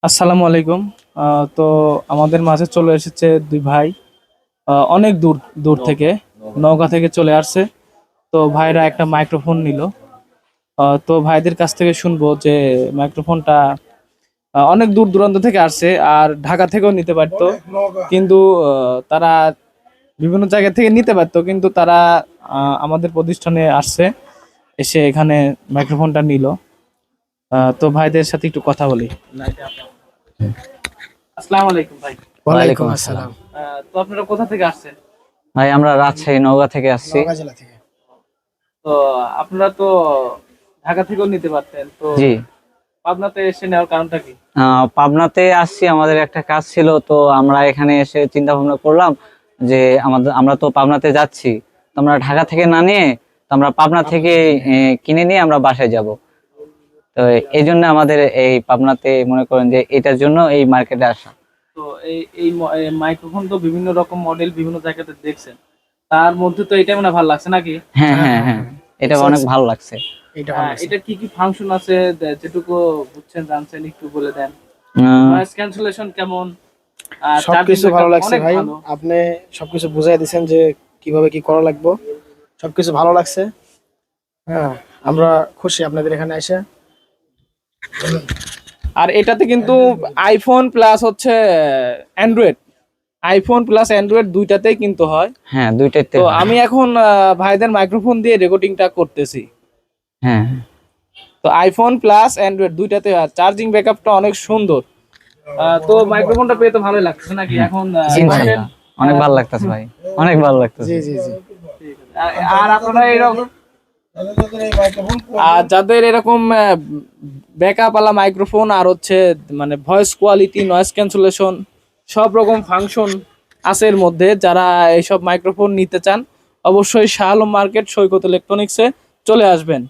আসসালামু আলাইকুম। তো আমাদের মাঝে চলে এসেছে দুই ভাই, অনেক দূর দূর থেকে, নওগাঁ থেকে চলে আসছে। তো ভাইরা একটা মাইক্রোফোন নিল। তো ভাইদের কাছ থেকে শুনবো যে মাইক্রোফোনটা অনেক দূর দূরান্ত থেকে আসছে, আর ঢাকা থেকেও নিতে পারতো, কিন্তু তারা বিভিন্ন জায়গা থেকে নিতে পারতো, কিন্তু তারা আমাদের প্রতিষ্ঠানে আসছে, এসে এখানে মাইক্রোফোনটা নিল। তো ভাইদের সাথে একটু কথা বলি। আসসালামু আলাইকুম ভাই। ওয়ালাইকুম আসসালাম। তো আপনারা কোথা থেকে আসছেন? ভাই আমরা রাজশাহী নওগাঁ থেকে আসছি। নওগাঁ জেলা থেকে। তো আপনারা তো ঢাকা থেকেও নিতে পারতেন, তো জি, পাবনাতে এসে নেওয়ার কারণটা কি? পাবনাতে আসছি, আমাদের একটা কাজ ছিল, তো আমরা এখানে এসে চিন্তা ভাবনা করলাম যে আমরা তো পাবনাতে যাচ্ছি, তো আমরা ঢাকা থেকে না নিয়ে তো আমরা পাবনা থেকে কিনে নিয়ে আমরা বাসায় যাব। তো এই জন্য আমাদের এই পাবনাতে মনে করেন যে এটার জন্য এই মার্কেটে আসা। তো এই মাইক্রোফোন তো বিভিন্ন রকম মডেল বিভিন্ন জায়গাতে দেখছেন, তার মধ্যে তো এটা মনে হয় ভালো লাগছে নাকি? হ্যাঁ হ্যাঁ, হ্যাঁ হ্যাঁ, হ্যাঁ, হ্যাঁ। এটা আচ্ছা, অনেক আচ্ছা। ভালো লাগছে। এইটা ভালো লাগছে। এটা কি কি ফাংশন আছে, যেটুকু বুঝছেন জানছেন একটু বলে দেন। আহ, নয়েজ ক্যান্সেলেশন কেমন, আর চার্জিং সবকিছু ভালো ব্যাকআপ লাগছে অনেক ভাই। ভালো। আপনি সবকিছু বুঝাই দিছেন যে কিভাবে কি করা লাগবে। সবকিছু ভালো লাগছে। হ্যাঁ, আমরা খুশি আপনাদের এখানে এসে। আর এটাতে কিন্তু আইফোন প্লাস হচ্ছে অ্যান্ড্রয়েড, আইফোন প্লাস অ্যান্ড্রয়েড দুইটাতেই কিন্তু হয়। হ্যাঁ, দুইটাতে তো হয়। আমি এখন ভাইদের মাইক্রোফোন দিয়ে রেকর্ডিংটা করতেছি। হ্যাঁ, তো আইফোন প্লাস অ্যান্ড্রয়েড দুইটাতে হয়, চার্জিং ব্যাকআপটা অনেক সুন্দর। তো মাইক্রোফোনটা পেয়ে তো ভালোই লাগছে নাকি হ্যাঁ, এখন? জি ভাই। বসেন। অনেক ভালো লাগতেছে ভাই, অনেক ভালো লাগতেছে। জি জি জি। ঠিক আছে। আর আপনারা এরকম, আর যাদের এরকম ব্যাকআপ আলা মাইক্রোফোন আর হচ্ছে মানে ভয়েস কোয়ালিটি, নয়েজ ক্যান্সেলেশন, সব রকম ফাংশন আছে এর মধ্যে, যারা এইসব মাইক্রোফোন নিতে চান অবশ্যই শাহ আলম মার্কেট সৈকত ইলেকট্রনিক্সে চলে আসবেন।